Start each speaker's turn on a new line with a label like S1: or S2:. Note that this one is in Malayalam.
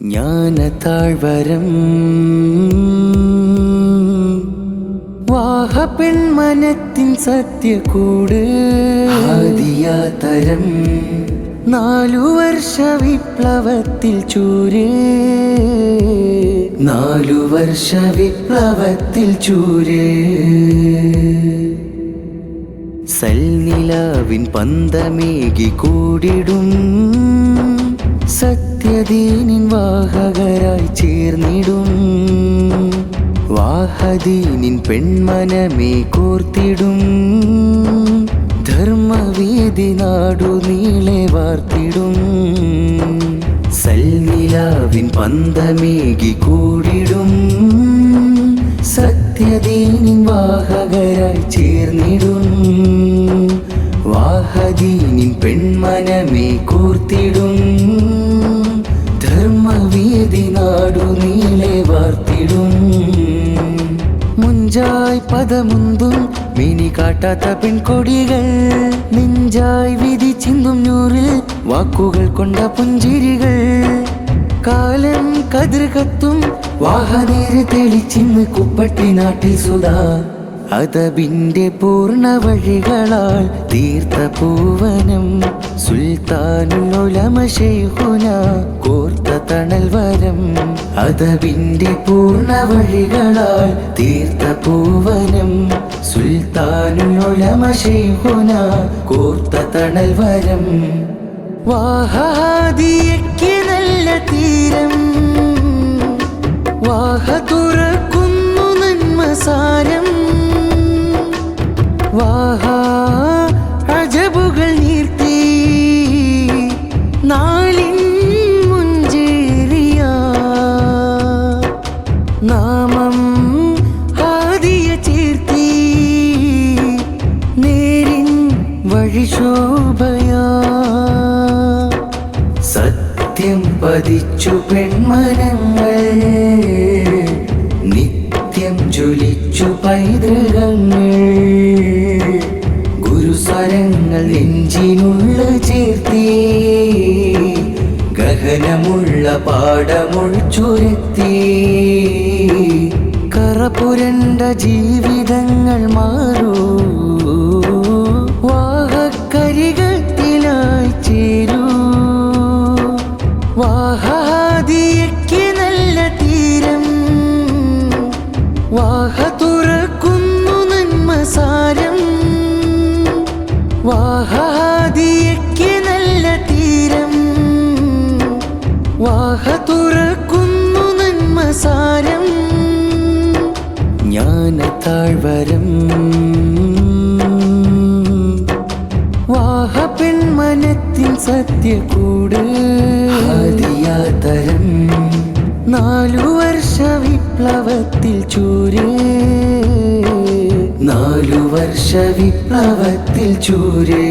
S1: ജ്ഞാനതാഴ്വരം വാഹ പെൺമനത്തിൻ സത്യകൂട് ആദിയാതരം 4 വർഷ വിപ്ലവത്തിൽ ചൂര് 4 വർഷ വിപ്ലവത്തിൽ ചൂര് സൽനിലാവിൻ പന്തമേകി കൂടിടും സത്യദീനിൻ വാഹകരായി ചേർന്നിടും വാഹദീനിൻ പെൺമനമേ കോർത്തിടും ധർമ്മവീതി നാടു നീളെ വാർത്തിടും സൽനിലാവിൻ പന്തമേകി കൂടിടും സത്യദീനിൻ വാഹകരായി ചേർന്നിടും വാഹദീനിൻ പെൺമനമേ കോർത്തിടും ധർമ്മവീതി നാടു നീളെ വാർത്തിടും മുഞ്ചായി പദമുന്തും മിനി കാട്ടാത്ത പെൺകൊടികൾ നെഞ്ചായി വിധി ചിന്തും നൂറിൽ വാക്കുകൾ കൊണ്ട പുഞ്ചിരികൾ കാലം കതിർ കത്തും വാഹനേര് തെളിച്ചിന്ന് കുപ്പട്ടി നാട്ടിൽ സുധാ അതബിന്റെ പൂർണ്ണ വഴികളാൽ തീർത്ത പൂവനം സുൽത്താനുൽ ഉലമ ശൈഖുന കോർത്ത തണൽ വരം അതബിന്റെ പൂർണ്ണ വഴികളാൽ തീർത്ത പൂവനം സുൽത്താനുൽ ഉലമ ശൈഖുന കോർത്ത തണൽ വരം വാഹാദിയയ്ക്ക് നല്ല തീരം വാഹ തുറക്കുന്നു നന്മസാരം വാഹാ അജബുകൾ നീർത്തി നാളിൻ മുഞ്ചേറിയ നാമം ആദിയ ചേർത്തി നേരിൻ വഴി ശോഭയാ സത്യം പതിച്ചു പെൺമനങ്ങൾ നിത്യം ജ്വലിച്ചു പൈതൃകങ്ങൾ ഗുരുസ്വരങ്ങൾ നെഞ്ചിനുള്ള ചേർത്തി ഗഹനമുള്ള പാഠമൊഴിച്ചുരത്തി കറപുരണ്ട ജീവിതങ്ങൾ മാറൂ വാഹക്കരികത്തിലായി ചേരൂ വാഹാദിയയ്ക്ക് നല്ല തീരം വാഹ തുറക്കുന്നു നന്മസാരം വാഹാദിയയ്ക്ക് നല്ല തീരം വാഹ തുറക്കുന്നു നന്മസാരം ജ്ഞാനതാഴ്വരം വാഹ പെൺമനത്തിൻ സത്യകൂട് ആദിയാതരം 4 വർഷ വിപ്ലവത്തിൽ ചൂര് 4 വർഷ വിപ്ലവത്തിൽ ചൂര്